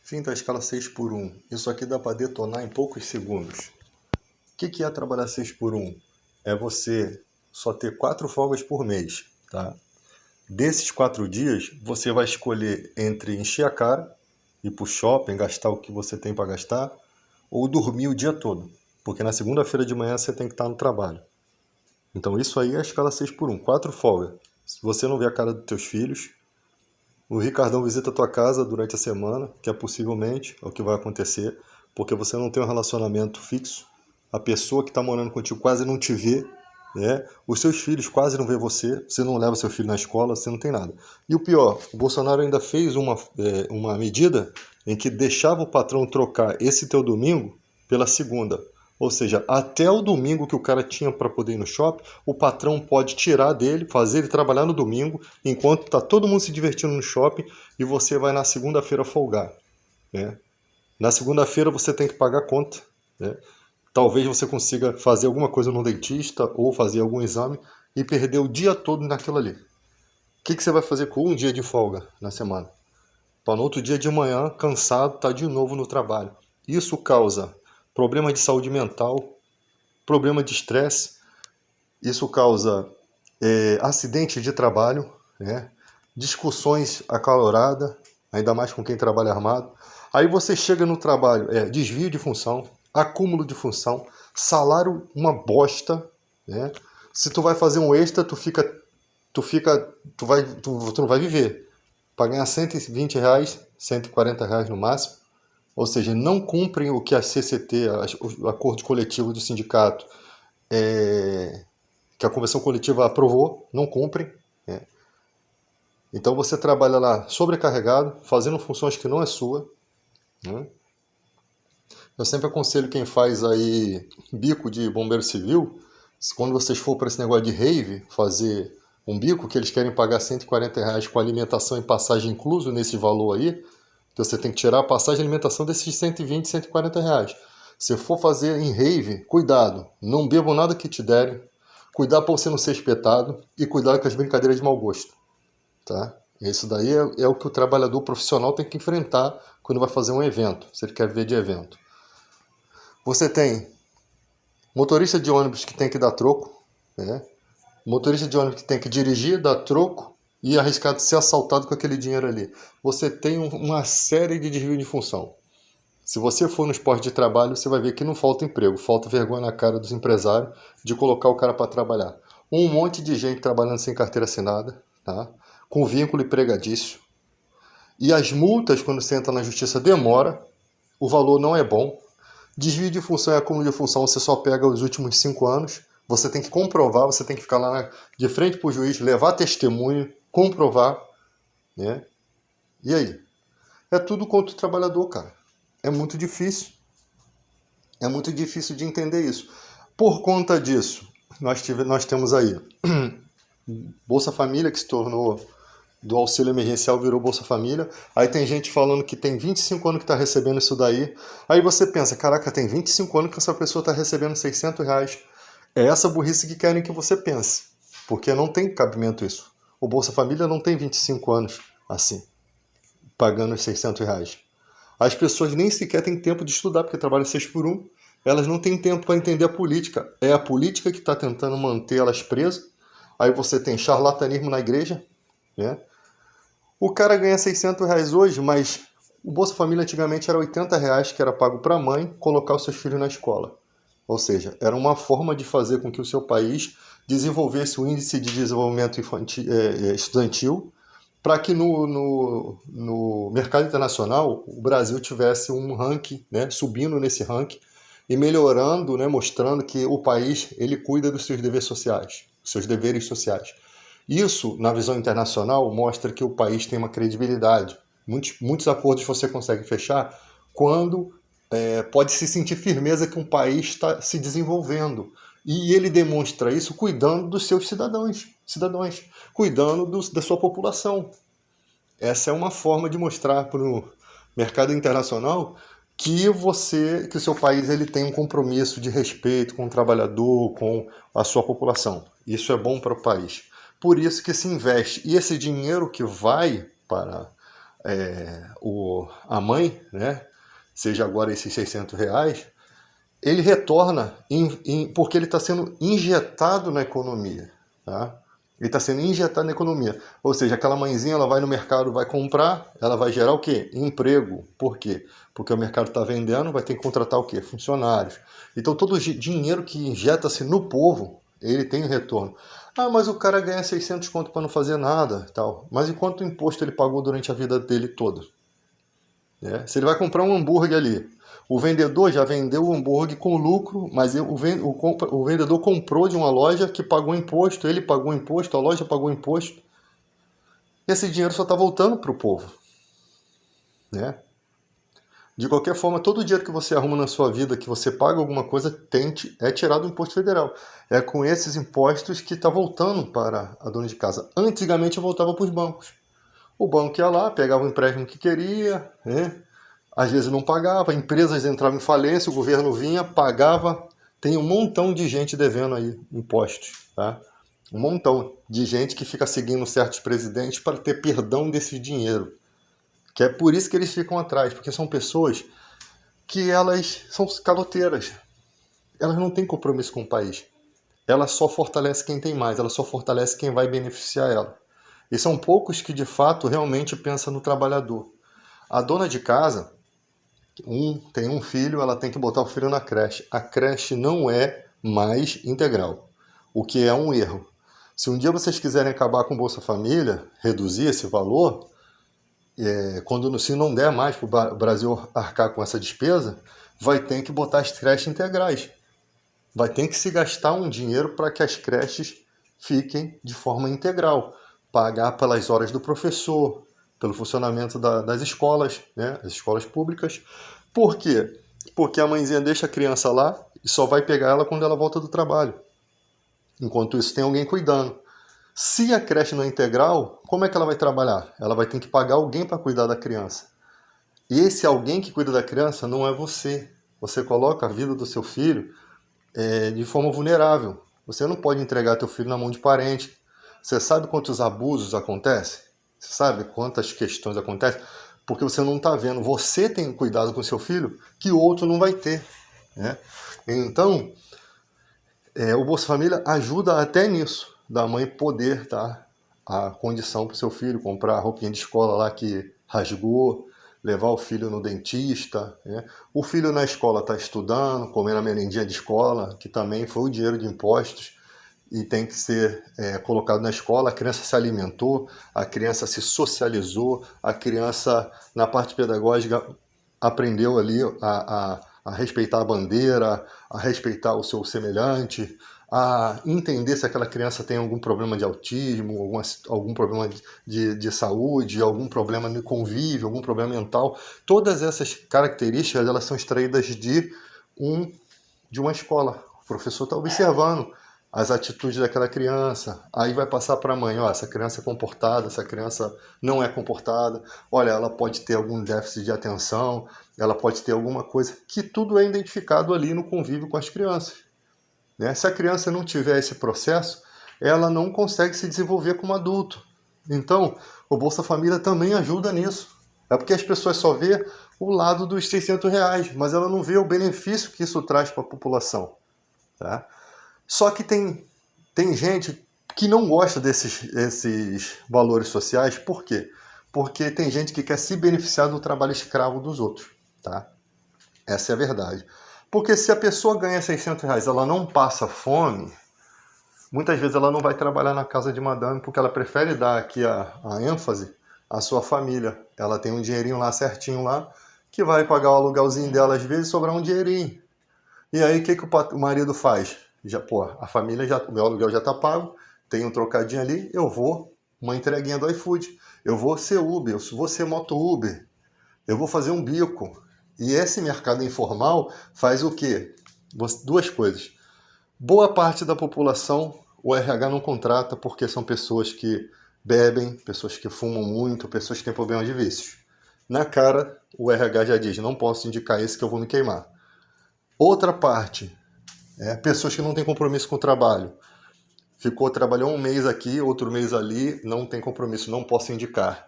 Fim da escala 6 por 1. Isso aqui dá para detonar em poucos segundos. O que é trabalhar 6 por 1? É você só ter 4 folgas por mês, tá? Desses 4 dias, você vai escolher entre encher a cara, ir pro shopping, gastar o que você tem para gastar, ou dormir o dia todo. Porque na segunda-feira de manhã você tem que estar no trabalho. Então isso aí é a escala 6 por 1. 4 folgas. Se você não vê a cara dos teus filhos, o Ricardão visita a tua casa durante a semana, que é possivelmente o que vai acontecer, porque você não tem um relacionamento fixo, a pessoa que está morando contigo quase não te vê, né? Os seus filhos quase não vê você, você não leva seu filho na escola, você não tem nada. E o pior, o Bolsonaro ainda fez uma medida em que deixava o patrão trocar esse teu domingo pela segunda. Ou seja, até o domingo que o cara tinha para poder ir no shopping, o patrão pode tirar dele, fazer ele trabalhar no domingo, enquanto está todo mundo se divertindo no shopping, e você vai na segunda-feira folgar, né? Na segunda-feira você tem que pagar a conta, né? Talvez você consiga fazer alguma coisa no dentista ou fazer algum exame e perder o dia todo naquilo ali. O que você vai fazer com um dia de folga na semana? Para no outro dia de manhã, cansado, tá de novo no trabalho. Isso causa problemas de saúde mental, problema de estresse, isso causa acidente de trabalho, né? Discussões acaloradas, ainda mais com quem trabalha armado. Aí você chega no trabalho, desvio de função, acúmulo de função, salário uma bosta, né? Se tu vai fazer um extra, tu não vai viver. Para ganhar R$ 120, R$ 140 no máximo, ou seja, não cumprem o que a CCT, o acordo coletivo do sindicato, que a convenção coletiva aprovou, não cumprem, né? Então você trabalha lá sobrecarregado, fazendo funções que não é sua, né? Eu sempre aconselho quem faz aí bico de bombeiro civil, quando vocês for para esse negócio de rave, fazer um bico, que eles querem pagar R$ 140 com alimentação e passagem incluso nesse valor aí, que você tem que tirar a passagem e alimentação desses 120, R$ 140. Se for fazer em rave, cuidado, não bebam nada que te derem, cuidado para você não ser espetado e cuidado com as brincadeiras de mau gosto, tá? Isso daí é o que o trabalhador profissional tem que enfrentar quando vai fazer um evento, se ele quer ver de evento. Você tem motorista de ônibus que tem que dar troco, né? Motorista de ônibus que tem que dirigir, dar troco e arriscar de ser assaltado com aquele dinheiro ali. Você tem uma série de desvio de função. Se você for no esporte de trabalho, você vai ver que não falta emprego, falta vergonha na cara dos empresários de colocar o cara para trabalhar. Um monte de gente trabalhando sem carteira assinada, tá? Com vínculo empregadício. E as multas, quando você entra na justiça, demora, o valor não é bom. Desvio de função e acúmulo de função, você só pega os últimos 5 anos. Você tem que comprovar, você tem que ficar lá de frente para o juiz, levar testemunho, comprovar, né? E aí? É tudo contra o trabalhador, cara. É muito difícil. É muito difícil de entender isso. Por conta disso, nós temos aí Bolsa Família, que se tornou do auxílio emergencial, virou Bolsa Família. Aí tem gente falando que tem 25 anos que está recebendo isso daí. Aí você pensa, caraca, tem 25 anos que essa pessoa está recebendo R$ 600. É essa burrice que querem que você pense, porque não tem cabimento isso. O Bolsa Família não tem 25 anos assim, pagando os R$ 600. As pessoas nem sequer têm tempo de estudar, porque trabalham 6 por 1. Elas não têm tempo para entender a política. É a política que está tentando manter elas presas. Aí você tem charlatanismo na igreja, né? O cara ganha R$ 600 hoje, mas o Bolsa Família antigamente era R$ 80, que era pago para a mãe colocar os seus filhos na escola. Ou seja, era uma forma de fazer com que o seu país desenvolvesse o índice de desenvolvimento estudantil, para que no mercado internacional o Brasil tivesse um ranking, né, subindo nesse ranking e melhorando, né, mostrando que o país ele cuida dos seus deveres sociais, seus deveres sociais. Isso, na visão internacional, mostra que o país tem uma credibilidade. Muitos acordos você consegue fechar quando pode se sentir firmeza que um país está se desenvolvendo. E ele demonstra isso cuidando dos seus cidadãos, cuidando da sua população. Essa é uma forma de mostrar para o mercado internacional que o seu país ele tem um compromisso de respeito com o trabalhador, com a sua população. Isso é bom para o país. Por isso que se investe. E esse dinheiro que vai para a mãe, né, seja agora esses R$ 600, ele retorna porque ele está sendo injetado na economia. Tá? Ele está sendo injetado na economia. Ou seja, aquela mãezinha ela vai no mercado, vai comprar, ela vai gerar o quê? Emprego. Por quê? Porque o mercado está vendendo, vai ter que contratar o quê? Funcionários. Então todo o dinheiro que injeta-se no povo, ele tem um retorno. Ah, mas o cara ganha 600 conto para não fazer nada, tal. Mas e quanto imposto ele pagou durante a vida dele toda? Se ele vai comprar um hambúrguer ali, o vendedor já vendeu o hambúrguer com lucro, mas o vendedor comprou de uma loja que pagou imposto, ele pagou imposto, a loja pagou imposto. E esse dinheiro só está voltando para o povo. Né? De qualquer forma, todo dinheiro que você arruma na sua vida, que você paga alguma coisa, é tirado do imposto federal. É com esses impostos que está voltando para a dona de casa. Antigamente eu voltava para os bancos. O banco ia lá, pegava o empréstimo que queria, né? Às vezes não pagava, empresas entravam em falência, o governo vinha, pagava. Tem um montão de gente devendo aí impostos, tá? Um montão de gente que fica seguindo certos presidentes para ter perdão desse dinheiro. Que é por isso que eles ficam atrás, porque são pessoas que elas são caloteiras. Elas não têm compromisso com o país. Ela só fortalece quem tem mais, ela só fortalece quem vai beneficiar ela. E são poucos que de fato realmente pensam no trabalhador. A dona de casa tem um filho, ela tem que botar o filho na creche. A creche não é mais integral, o que é um erro. Se um dia vocês quiserem acabar com o Bolsa Família, reduzir esse valor, se não der mais para o Brasil arcar com essa despesa, vai ter que botar as creches integrais. Vai ter que se gastar um dinheiro para que as creches fiquem de forma integral. Pagar pelas horas do professor, pelo funcionamento das escolas, né? As escolas públicas. Por quê? Porque a mãezinha deixa a criança lá e só vai pegar ela quando ela volta do trabalho. Enquanto isso, tem alguém cuidando. Se a creche não é integral, como é que ela vai trabalhar? Ela vai ter que pagar alguém para cuidar da criança. E esse alguém que cuida da criança não é você. Você coloca a vida do seu filho de forma vulnerável. Você não pode entregar teu filho na mão de parente. Você sabe quantos abusos acontecem? Você sabe quantas questões acontecem? Porque você não está vendo. Você tem cuidado com seu filho que o outro não vai ter. Né? Então, o Bolsa Família ajuda até nisso, da mãe poder dar a condição para o seu filho, comprar a roupinha de escola lá que rasgou, levar o filho no dentista. Né? O filho na escola está estudando, comendo a merendinha de escola, que também foi o dinheiro de impostos, e tem que ser colocado na escola. A criança se alimentou, a criança se socializou, a criança, na parte pedagógica, aprendeu ali a respeitar a bandeira, a respeitar o seu semelhante, a entender se aquela criança tem algum problema de autismo, algum problema de saúde, algum problema de convívio, algum problema mental. Todas essas características elas são extraídas de uma escola. O professor está observando as atitudes daquela criança, aí vai passar para a mãe, essa criança é comportada, essa criança não é comportada, olha, ela pode ter algum déficit de atenção, ela pode ter alguma coisa, que tudo é identificado ali no convívio com as crianças. Né? Se a criança não tiver esse processo, ela não consegue se desenvolver como adulto. Então, o Bolsa Família também ajuda nisso. É porque as pessoas só vê o lado dos R$ 600, mas ela não vê o benefício que isso traz para a população. Tá? Só que tem gente que não gosta desses valores sociais. Por quê? Porque tem gente que quer se beneficiar do trabalho escravo dos outros. Tá? Essa é a verdade. Porque se a pessoa ganha R$ 600, ela não passa fome, muitas vezes ela não vai trabalhar na casa de madame, porque ela prefere dar aqui a ênfase à sua família. Ela tem um dinheirinho lá certinho lá, que vai pagar o aluguelzinho dela, às vezes sobrar um dinheirinho. E aí o que o marido faz? A família, o meu aluguel já está pago, tem um trocadinho ali, eu vou, uma entreguinha do iFood, eu vou ser Uber, eu vou ser moto Uber, eu vou fazer um bico. E esse mercado informal faz o quê? Duas coisas. Boa parte da população, o RH não contrata porque são pessoas que bebem, pessoas que fumam muito, pessoas que têm problemas de vícios. Na cara, o RH já diz, não posso indicar esse que eu vou me queimar. Outra parte, pessoas que não têm compromisso com o trabalho. Trabalhou um mês aqui, outro mês ali, não tem compromisso, não posso indicar.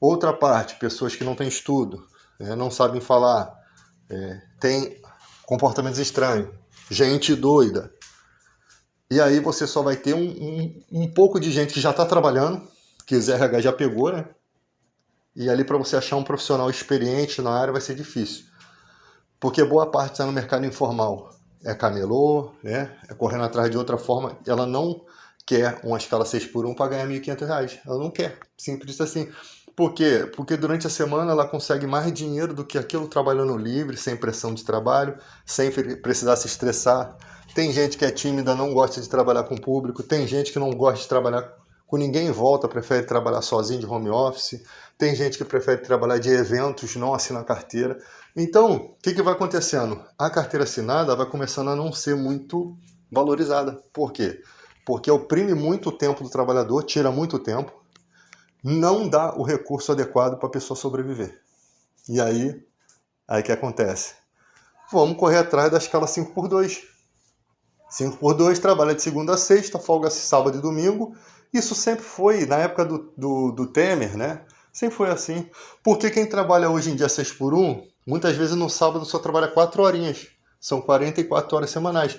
Outra parte, pessoas que não têm estudo, não sabem falar, têm comportamentos estranhos, gente doida. E aí você só vai ter um pouco de gente que já está trabalhando, que o RH já pegou, né? E ali para você achar um profissional experiente na área vai ser difícil. Porque boa parte está no mercado informal. É camelô, né? É correndo atrás de outra forma. Ela não quer uma escala 6x1 para ganhar R$ 1.500. Ela não quer. Simples assim. Por quê? Porque durante a semana ela consegue mais dinheiro do que aquilo trabalhando livre, sem pressão de trabalho, sem precisar se estressar. Tem gente que é tímida, não gosta de trabalhar com o público. Tem gente que não gosta de trabalhar com ninguém em volta, prefere trabalhar sozinho de home office. Tem gente que prefere trabalhar de eventos, não assinar carteira. Então, o que vai acontecendo? A carteira assinada vai começando a não ser muito valorizada. Por quê? Porque oprime muito o tempo do trabalhador, tira muito tempo, não dá o recurso adequado para a pessoa sobreviver. E aí que acontece? Vamos correr atrás da escala 5x2. 5x2 trabalha de segunda a sexta, folga sábado e domingo. Isso sempre foi, na época do Temer, né? Sempre foi assim. Porque quem trabalha hoje em dia 6x1, muitas vezes no sábado só trabalha 4 horinhas. São 44 horas semanais.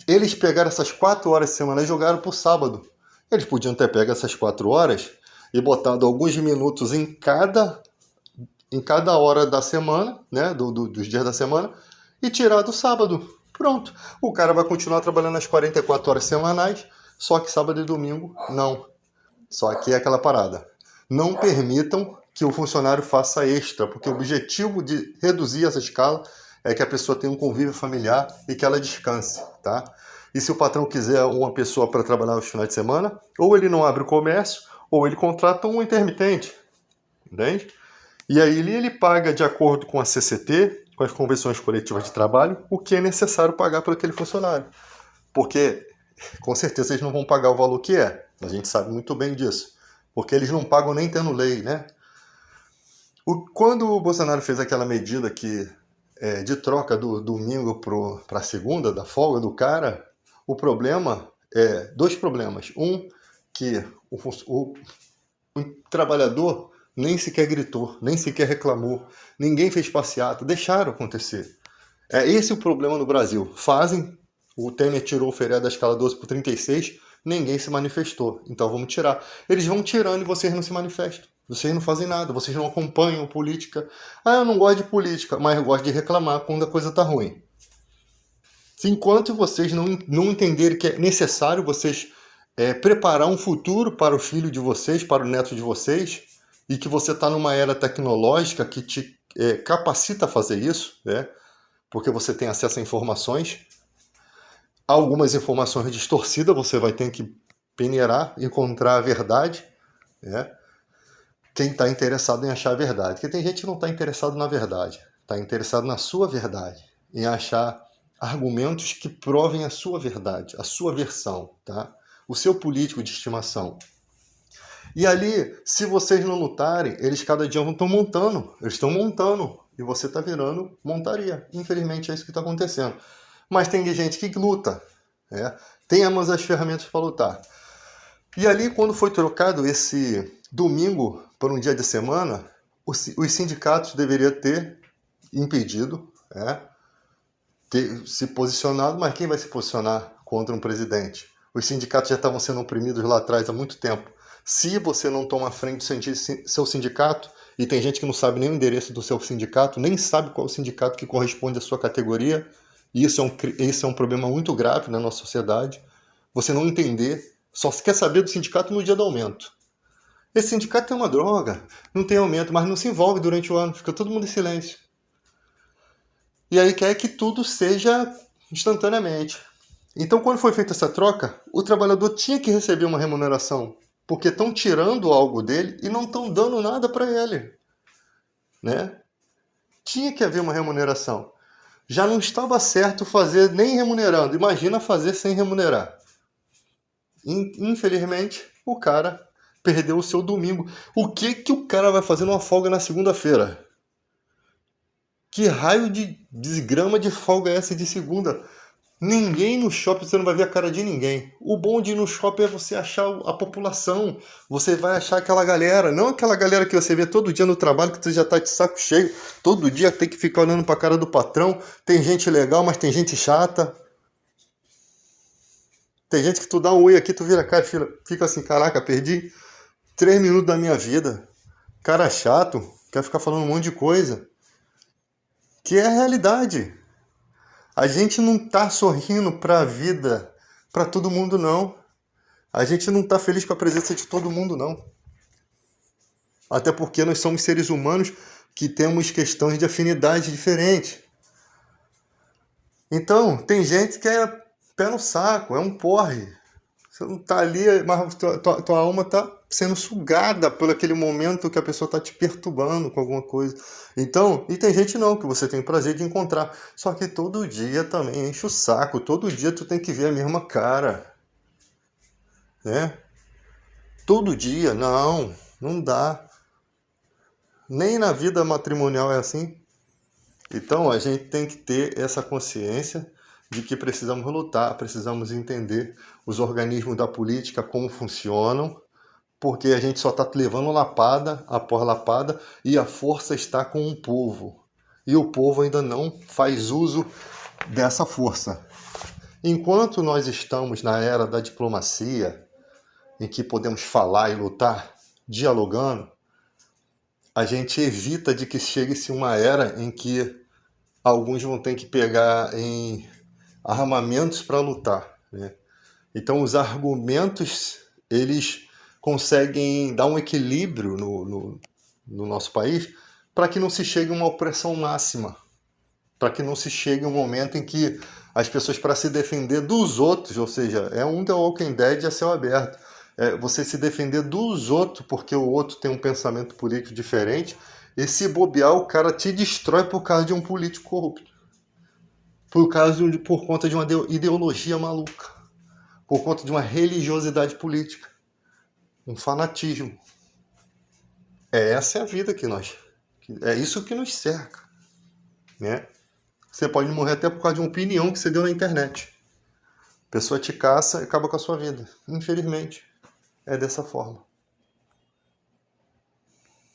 Eles pegaram essas 4 horas semanais e jogaram para o sábado. Eles podiam ter pego essas 4 horas e botado alguns minutos em cada hora da semana, né? Dos dias da semana, e tirado o sábado. Pronto. O cara vai continuar trabalhando as 44 horas semanais, só que sábado e domingo não. Só que é aquela parada. Não permitam que o funcionário faça extra, porque o objetivo de reduzir essa escala é que a pessoa tenha um convívio familiar e que ela descanse, tá? E se o patrão quiser uma pessoa para trabalhar nos finais de semana, ou ele não abre o comércio, ou ele contrata um intermitente, entende? E aí ele paga de acordo com a CCT, com as convenções coletivas de trabalho, o que é necessário pagar para aquele funcionário. Porque, com certeza, eles não vão pagar o valor que é. A gente sabe muito bem disso. Porque eles não pagam nem tendo lei, né? Quando o Bolsonaro fez aquela medida de troca do domingo para a segunda, da folga do cara, o problema é 2 problemas. Que o trabalhador nem sequer gritou, nem sequer reclamou, ninguém fez passeata, deixaram acontecer. É esse o problema no Brasil. O Temer tirou o feriado da escala 12 por 36, ninguém se manifestou. Então vamos tirar. Eles vão tirando e vocês não se manifestam. Vocês não fazem nada, vocês não acompanham política. Eu não gosto de política, mas eu gosto de reclamar quando a coisa tá ruim. Enquanto vocês não entenderem que é necessário vocês preparar um futuro para o filho de vocês, para o neto de vocês, e que você está numa era tecnológica que te capacita a fazer isso, né? Porque você tem acesso a informações. Algumas informações distorcidas, você vai ter que peneirar, encontrar a verdade, né? Quem está interessado em achar a verdade. Porque tem gente que não está interessado na verdade, está interessado na sua verdade, em achar argumentos que provem a sua verdade, a sua versão, tá? O seu político de estimação. E ali, se vocês não lutarem, eles cada dia estão montando. Eles estão montando. E você está virando montaria. Infelizmente é isso que está acontecendo. Mas tem gente que luta. Tem ambas as ferramentas para lutar. E ali, quando foi trocado esse domingo para um dia de semana, os sindicatos deveriam ter impedido, ter se posicionado. Mas quem vai se posicionar contra um presidente? Os sindicatos já estavam sendo oprimidos lá atrás há muito tempo. Se você não toma frente do seu sindicato, e tem gente que não sabe nem o endereço do seu sindicato, nem sabe qual é o sindicato que corresponde à sua categoria, e isso é um problema muito grave na nossa sociedade. Você não entender, só quer saber do sindicato no dia do aumento. Esse sindicato é uma droga, não tem aumento, mas não se envolve durante o ano, fica todo mundo em silêncio. E aí quer que tudo seja instantaneamente. Então, quando foi feita essa troca, o trabalhador tinha que receber uma remuneração, porque estão tirando algo dele e não estão dando nada para ele, né? Tinha que haver uma remuneração. Já não estava certo fazer nem remunerando, imagina fazer sem remunerar. Infelizmente, o cara perdeu o seu domingo. O que o cara vai fazer numa folga na segunda-feira? Que raio de desgrama de folga é essa de segunda? Ninguém no shopping, você não vai ver a cara de ninguém. O bom de ir no shopping é você achar a população. Você vai achar aquela galera, não aquela galera que você vê todo dia no trabalho, que você já tá de saco cheio. Todo dia tem que ficar olhando pra cara do patrão. Tem gente legal, mas tem gente chata. Tem gente que tu dá um oi aqui, tu vira a cara e fica assim, caraca, perdi 3 minutos da minha vida. Cara chato, quer ficar falando um monte de coisa. Que é a realidade. A gente não tá sorrindo pra vida, pra todo mundo, não. A gente não tá feliz com a presença de todo mundo, não. Até porque nós somos seres humanos que temos questões de afinidade diferentes. Então, tem gente que é pé no saco, é um porre. Você não tá ali, mas tua alma tá sendo sugada por aquele momento que a pessoa tá te perturbando com alguma coisa. Então, e tem gente não, que você tem prazer de encontrar. Só que todo dia também enche o saco. Todo dia tu tem que ver a mesma cara, né? Todo dia, não, não dá. Nem na vida matrimonial é assim. Então a gente tem que ter essa consciência de que precisamos lutar, precisamos entender os organismos da política, como funcionam, porque a gente só está levando lapada após lapada e a força está com o povo. E o povo ainda não faz uso dessa força. Enquanto nós estamos na era da diplomacia, em que podemos falar e lutar dialogando, a gente evita de que chegue-se uma era em que alguns vão ter que pegar em armamentos para lutar, né? Então os argumentos, eles conseguem dar um equilíbrio no nosso país para que não se chegue a uma opressão máxima, para que não se chegue um momento em que as pessoas, para se defender dos outros, ou seja, é um The Walking Dead a céu aberto, você se defender dos outros porque o outro tem um pensamento político diferente, e se bobear, o cara te destrói por causa de um político corrupto, por conta de uma ideologia maluca, por conta de uma religiosidade política, um fanatismo. Essa é a vida é isso que nos cerca, né? Você pode morrer até por causa de uma opinião que você deu na internet. A pessoa te caça e acaba com a sua vida. Infelizmente, é dessa forma.